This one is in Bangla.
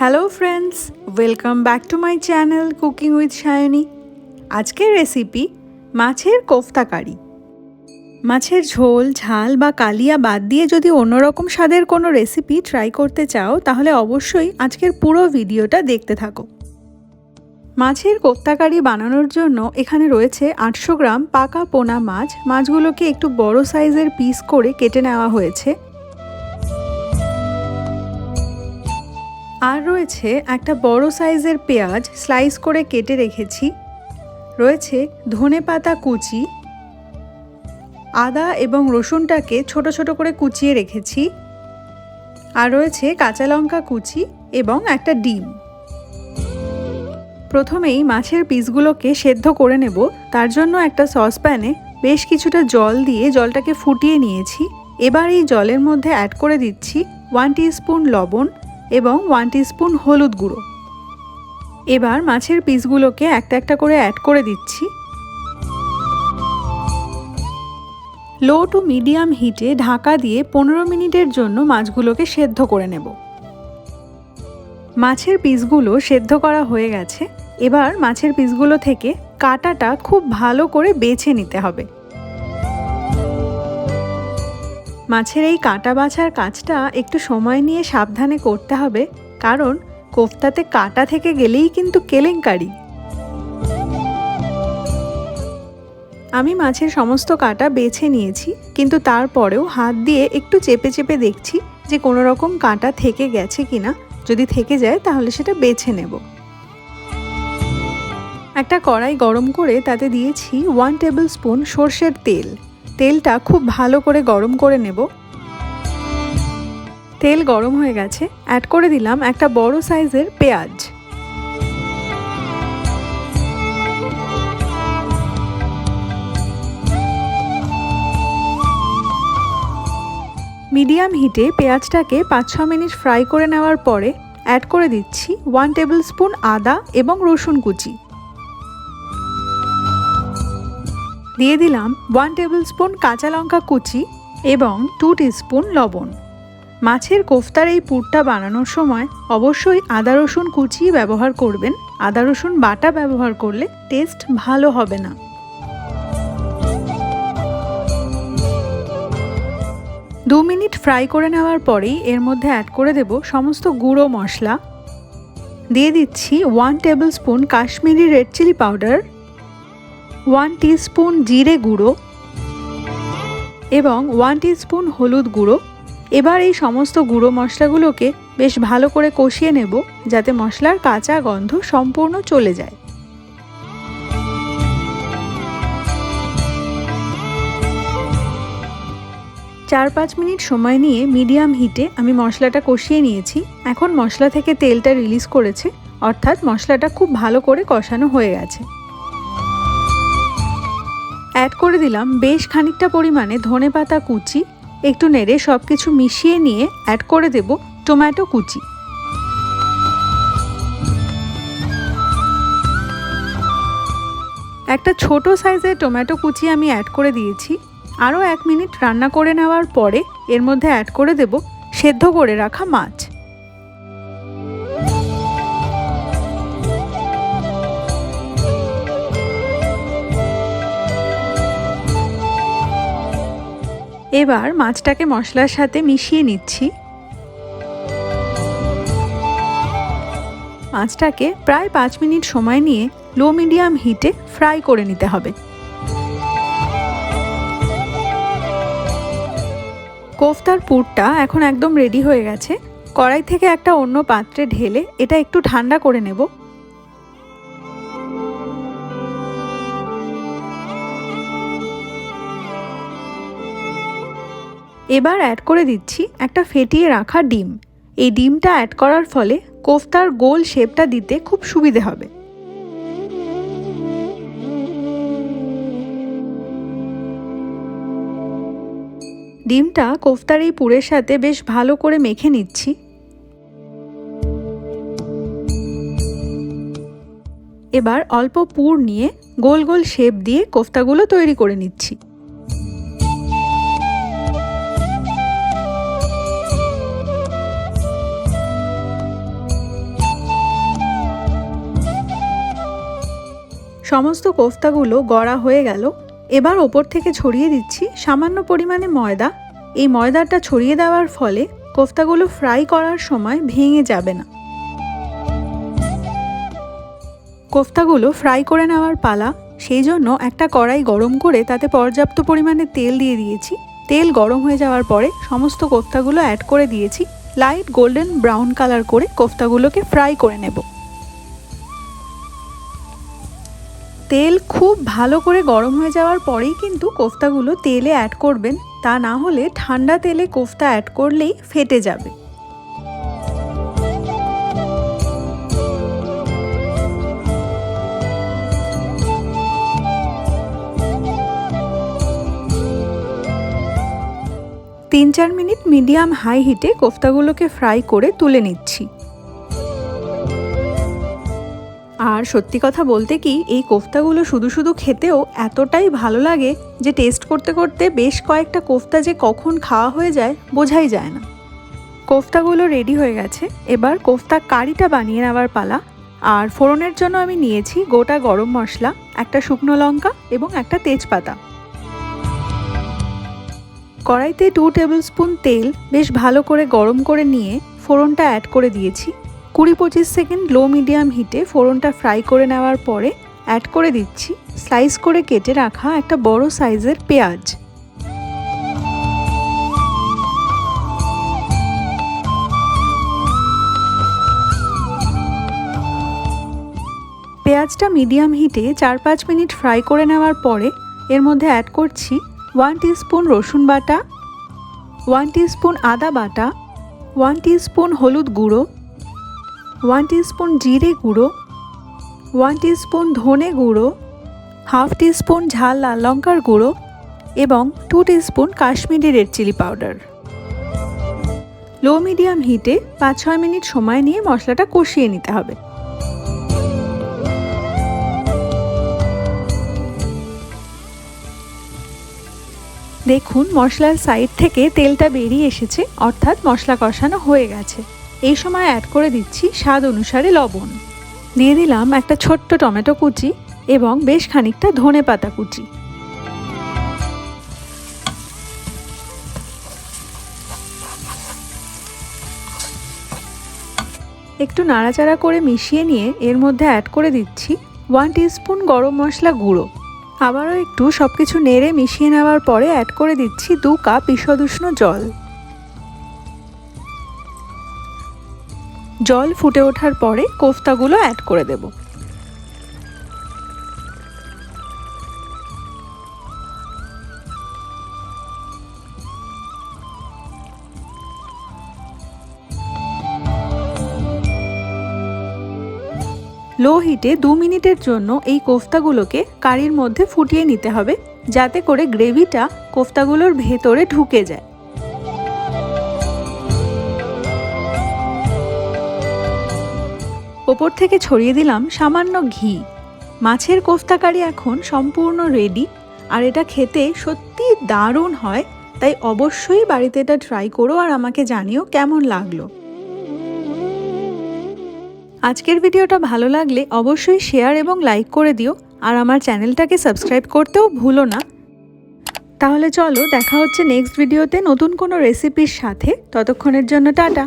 Hello friends, welcome back to my channel cooking with Sayani. আজকের রেসিপি মাছের কোফতা কারি। মাছের ঝোল, ঝাল বা কালিয়া বাদ দিয়ে যদি অন্যরকম স্বাদের কোনো রেসিপি ট্রাই করতে চাও তাহলে অবশ্যই আজকের পুরো ভিডিওটা দেখতে থাকো। মাছের কোফতা কারি বানানোর জন্য এখানে রয়েছে 800 গ্রাম পাকা পোনা মাছ। মাছগুলোকে একটু বড় সাইজের পিস করে কেটে নেওয়া হয়েছে। আর রয়েছে একটা বড় সাইজের পেঁয়াজ স্লাইস করে কেটে রেখেছি। রয়েছে ধনেপাতা কুচি, আদা এবং রসুনটাকে ছোট ছোট করে কুচিয়ে রেখেছি। আর রয়েছে কাঁচা লঙ্কা কুচি এবং একটা ডিম। প্রথমেই মাছের পিসগুলোকে সেদ্ধ করে নেব। তার জন্য একটা সসপ্যানে বেশ কিছুটা জল দিয়ে জলটাকে ফুটিয়ে নিয়েছি। এবার এই জলের মধ্যে অ্যাড করে দিচ্ছি 1 টিস্পুন লবণ এবং 1 টিস্পুন হলুদ গুঁড়ো। এবার মাছের পিসগুলোকে একটা একটা করে অ্যাড করে দিচ্ছি। লো টু মিডিয়াম হিটে ঢাকা দিয়ে 15 মিনিটের জন্য মাছগুলোকে সেদ্ধ করে নেব। মাছের পিসগুলো সেদ্ধ করা হয়ে গেছে। এবার মাছের পিসগুলো থেকে কাঁটাটা খুব ভালো করে বেছে নিতে হবে। মাছের এই কাঁটা বাছার কাজটা একটু সময় নিয়ে সাবধানে করতে হবে, কারণ কোফতাতে কাঁটা থেকে গেলেই কিন্তু কেলেঙ্কারি। আমি মাছের সমস্ত কাঁটা বেছে নিয়েছি, কিন্তু তারপরেও হাত দিয়ে একটু চেপে চেপে দেখছি যে কোনো রকম কাঁটা থেকে গেছে কিনা। যদি থেকে যায় তাহলে সেটা বেছে নেব। একটা কড়াই গরম করে তাতে দিয়েছি 1 টেবিল স্পুন সর্ষের তেল। তেলটা খুব ভালো করে গরম করে নেব। তেল গরম হয়ে গেছে, অ্যাড করে দিলাম একটা বড় সাইজের পেঁয়াজ। মিডিয়াম হিটে পেঁয়াজটাকে 5-6 মিনিট ফ্রাই করে নেওয়ার পরে অ্যাড করে দিচ্ছি 1 টেবিল স্পুন আদা এবং রসুন কুচি। দিয়ে দিলাম 1 টেবিল স্পুন কাঁচা লঙ্কা কুচি এবং 2 টিস্পুন লবণ। মাছের কোফতার এই পুরটা বানানোর সময় অবশ্যই আদা রসুন কুচি ব্যবহার করবেন। আদা রসুন বাটা ব্যবহার করলে টেস্ট ভালো হবে না। দু মিনিট ফ্রাই করে নেওয়ার পরেই এর মধ্যে অ্যাড করে দেব সমস্ত গুঁড়ো মশলা। দিয়ে দিচ্ছি 1 tablespoon Kashmiri red chilli powder, 1 teaspoon জিরে গুঁড়ো এবং 1 টিস্পুন হলুদ গুঁড়ো। এবার এই সমস্ত গুঁড়ো মশলাগুলোকে বেশ ভালো করে কষিয়ে নেব, যাতে মশলার কাঁচা গন্ধ সম্পূর্ণ চলে যায়। চার 5 মিনিট সময় নিয়ে মিডিয়াম হিটে আমি মশলাটা কষিয়ে নিয়েছি। এখন মশলা থেকে তেলটা রিলিজ করেছে, অর্থাৎ মশলাটা খুব ভালো করে কষানো হয়ে গেছে। অ্যাড করে দিলাম বেশ খানিকটা পরিমাণে ধনেপাতা কুচি। একটু নেড়ে সব কিছু মিশিয়ে নিয়ে অ্যাড করে দেব টমেটো কুচি। একটা ছোট সাইজের টমেটো কুচি আমি অ্যাড করে দিয়েছি। আরও 1 মিনিট রান্না করে নেওয়ার পরে এর মধ্যে অ্যাড করে দেব সেদ্ধ করে রাখা মাছ। এবার মাছটাকে মশলার সাথে মিশিয়ে নিচ্ছি। মাছটাকে প্রায় 5 মিনিট সময় নিয়ে লো মিডিয়াম হিটে ফ্রাই করে নিতে হবে। কোফতার পুরটা এখন একদম রেডি হয়ে গেছে। কড়াই থেকে একটা অন্য পাত্রে ঢেলে এটা একটু ঠান্ডা করে নেব। এবার অ্যাড করে দিচ্ছি একটা ফেটিয়ে রাখা ডিম। এই ডিমটা অ্যাড করার ফলে কোফতার গোল শেপটা দিতে খুব সুবিধে হবে। ডিমটা কোফতার এই পুরের সাথে বেশ ভালো করে মেখে নিচ্ছি। এবার অল্প পুর নিয়ে গোল গোল শেপ দিয়ে কোফতাগুলো তৈরি করে নিচ্ছি। সমস্ত কোফতাগুলো গড়া হয়ে গেল। এবার ওপর থেকে ছড়িয়ে দিচ্ছি সামান্য পরিমাণে ময়দা। এই ময়দাটা ছড়িয়ে দেওয়ার ফলে কোফতাগুলো ফ্রাই করার সময় ভেঙে যাবে না। কোফতাগুলো ফ্রাই করে নেওয়ার পালা। সেই জন্য একটা কড়াই গরম করে তাতে পর্যাপ্ত পরিমাণে তেল দিয়ে দিয়েছি। তেল গরম হয়ে যাওয়ার পরে সমস্ত কোফতাগুলো অ্যাড করে দিয়েছি। লাইট গোল্ডেন ব্রাউন কালার করে কোফতাগুলোকে ফ্রাই করে নেব। তেল খুব ভালো করে গরম হয়ে যাওয়ার পরেই কিন্তু কোফতাগুলো তেলে অ্যাড করবেন, তা না হলে ঠান্ডা তেলে কোফতা অ্যাড করলেই ফেটে যাবে। তিন চার মিনিট মিডিয়াম হাই হিটে কোফতাগুলোকে ফ্রাই করে তুলে নিচ্ছি। আর সত্যি কথা বলতে কি, এই কোফতাগুলো শুধু শুধু খেতেও এতটাই ভালো লাগে যে টেস্ট করতে করতে বেশ কয়েকটা কোফতা যে কখন খাওয়া হয়ে যায় বোঝাই যায় না। কোফতাগুলো রেডি হয়ে গেছে। এবার কোফতা কারিটা বানিয়ে নেওয়ার পালা। আর ফোড়নের জন্য আমি নিয়েছি গোটা গরম মশলা, একটা শুকনো লঙ্কা এবং একটা তেজপাতা। কড়াইতে 2 টেবিল স্পুন তেল বেশ ভালো করে গরম করে নিয়ে ফোড়নটা অ্যাড করে দিয়েছি। 20-25 সেকেন্ড লো মিডিয়াম হিটে ফোড়নটা ফ্রাই করে নেওয়ার পরে অ্যাড করে দিচ্ছি স্লাইস করে কেটে রাখা একটা বড় সাইজের পেঁয়াজ। পেঁয়াজটা মিডিয়াম হিটে 4-5 মিনিট ফ্রাই করে নেওয়ার পরে এর মধ্যে অ্যাড করছি 1 টিস্পুন রসুন বাটা, 1 টিস্পুন আদা বাটা, 1 টিস্পুন হলুদ গুঁড়ো, 1 টিস্পুন জিরে গুঁড়ো, 1 টিস্পুন ধনে গুঁড়ো, হাফ টিস্পুন ঝাল লাল লঙ্কার গুঁড়ো এবং 2 teaspoon Kashmiri red chilli powder. Low medium হিটে 5-6 মিনিট সময় নিয়ে মশলাটা কষিয়ে নিতে হবে। দেখুন মশলার সাইড থেকে তেলটা বেরিয়ে এসেছে, অর্থাৎ মশলা কষানো হয়ে গেছে। এই সময় অ্যাড করে দিচ্ছি স্বাদ অনুসারে লবণ। দিয়ে দিলাম একটা ছোট্ট টমেটো কুচি এবং বেশ খানিকটা ধনেপাতা কুচি। একটু নাড়াচাড়া করে মিশিয়ে নিয়ে এর মধ্যে অ্যাড করে দিচ্ছি 1 টিস্পুন গরম মশলা গুঁড়ো। আবারও একটু সবকিছু নেড়ে মিশিয়ে নেওয়ার পরে অ্যাড করে দিচ্ছি 2 কাপ ঈষদ উষ্ণ জল। জল ফুটে ওঠার পরে কোফতাগুলো অ্যাড করে দেব। লো হিটে 2 মিনিটের জন্য এই কোফতাগুলোকে কারির মধ্যে ফুটিয়ে নিতে হবে, যাতে করে গ্রেভিটা কোফতাগুলোর ভেতরে ঢুকে যায়। ওপর থেকে ছড়িয়ে দিলাম সামান্য ঘি। মাছের কোফতা কারি এখন সম্পূর্ণ রেডি। আর এটা খেতে সত্যি দারুণ হয়, তাই অবশ্যই বাড়িতে এটা ট্রাই করো আর আমাকে জানিও কেমন লাগলো। আজকের ভিডিওটা ভালো লাগলে অবশ্যই শেয়ার এবং লাইক করে দিও, আর আমার চ্যানেলটাকে সাবস্ক্রাইব করতেও ভুলো না। তাহলে চলো দেখা হচ্ছে নেক্সট ভিডিওতে নতুন কোনো রেসিপির সাথে। ততক্ষণের জন্য টাটা।